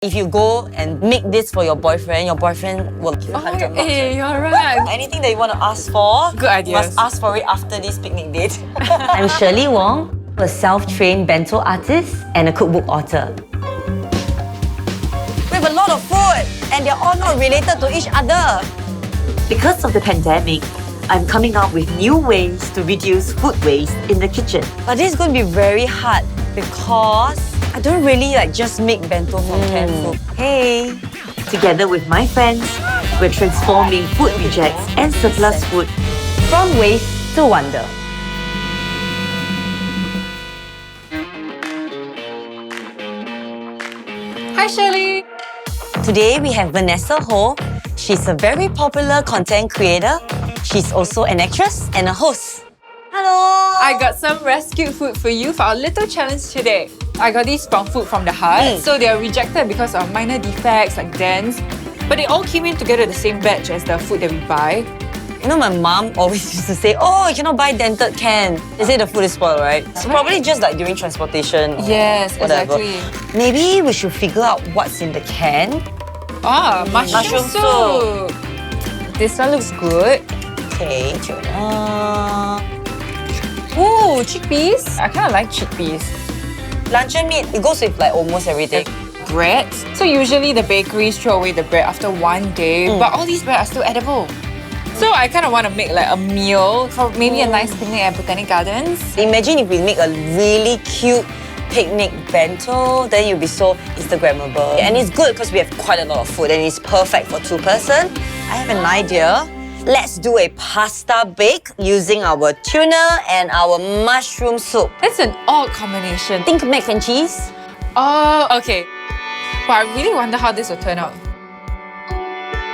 If you go and make this for your boyfriend will give you $100. Hey, you're right. Anything that you want to ask for, Good ideas. must ask for it after this picnic date. I'm Shirley Wong, a self-trained bento artist and a cookbook author. We have a lot of food and they're all not related to each other. Because of the pandemic, I'm coming up with new ways to reduce food waste in the kitchen. But this is going to be very hard because I don't really just make bento from canned food. Hey! Together with my friends, we're transforming food rejects and surplus food from waste to wonder. Hi, Shirley. Today we have Vanessa Ho. She's a very popular content creator. She's also an actress and a host. Hello! I got some rescued food for you for our little challenge today. I got these from Food from the Heart. So they are rejected because of minor defects like dents. But they all came in together the same batch as the food that we buy. You know, my mom always used to say, oh, you cannot buy dented can. They say the food is spoiled, right? So probably just during transportation. Yes, whatever. exactly. Maybe we should figure out what's in the can. Mushroom soup. This one looks good. Okay, tuna. Ooh, chickpeas. I kind of like chickpeas. Luncheon meat, it goes with almost everything. Bread. So usually the bakeries throw away the bread after one day, but all these bread are still edible. So I kind of want to make a meal for maybe a nice picnic at Botanic Gardens. Imagine if we make a really cute picnic bento, then you'll be so Instagrammable. And it's good because we have quite a lot of food and it's perfect for two-person. I have an idea. Let's do a pasta bake using our tuna and our mushroom soup. That's an odd combination. Think mac and cheese. Oh, okay. But I really wonder how this will turn out.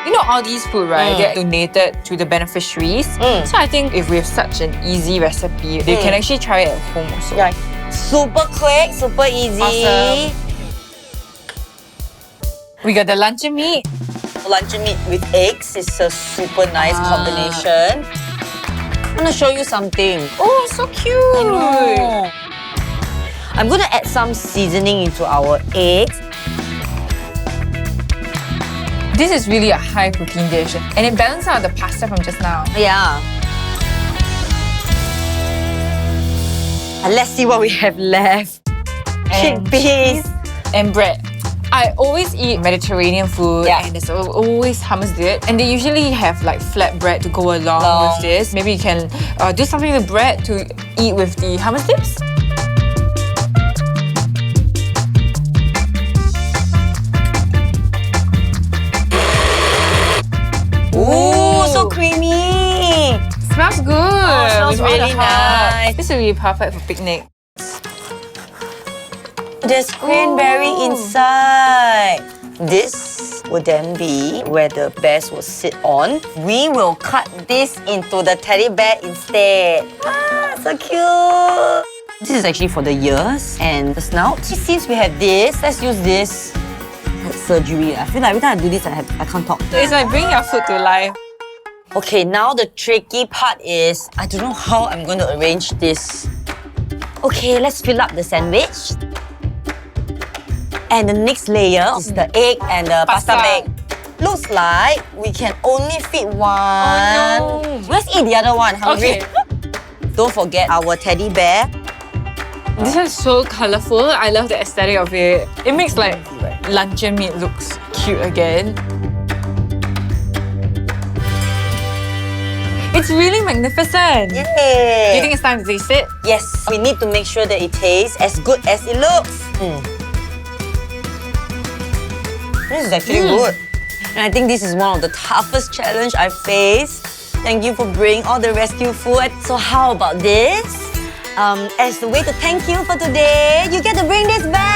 You know all these food, right? They're donated to the beneficiaries. So I think if we have such an easy recipe, they can actually try it at home also. Yeah. Super quick, super easy. Awesome. We got the luncheon meat. Luncheon meat with eggs is a super nice combination. I'm gonna show you something. Oh, so cute. I know. I'm gonna add some seasoning into our eggs. This is really a high protein dish and it balances out the pasta from just now. Yeah. And let's see what we have left. And Chickpeas. And bread. I always eat Mediterranean food and there's always hummus dip. And they usually have flat bread to go along with this. Maybe you can do something with bread to eat with the hummus dips. Ooh, so creamy. Smells good. Oh, smells with all the really herbs. nice. This will be perfect for picnic. There's cranberry inside. This would then be where the bears will sit on. We will cut this into the teddy bear instead. Ah, so cute. This is actually for the ears and the snout. Since we have this, let's use this surgery. I feel like every time I do this, I can't talk. It's like bringing your food to life. Okay, now the tricky part is, I don't know how I'm going to arrange this. Okay, let's fill up the sandwich. And the next layer is the egg and the pasta bake. Looks like we can only fit one. Oh, no. Let's eat the other one, hungry. Okay. Don't forget our teddy bear. This is so colourful. I love the aesthetic of it. It makes luncheon meat looks cute again. It's really magnificent. Yay! Do you think it's time to taste it? Yes, we need to make sure that it tastes as good as it looks. This is actually good. And I think this is one of the toughest challenge I've faced. Thank you for bringing all the rescue food. So how about this? As a way to thank you for today, you get to bring this back.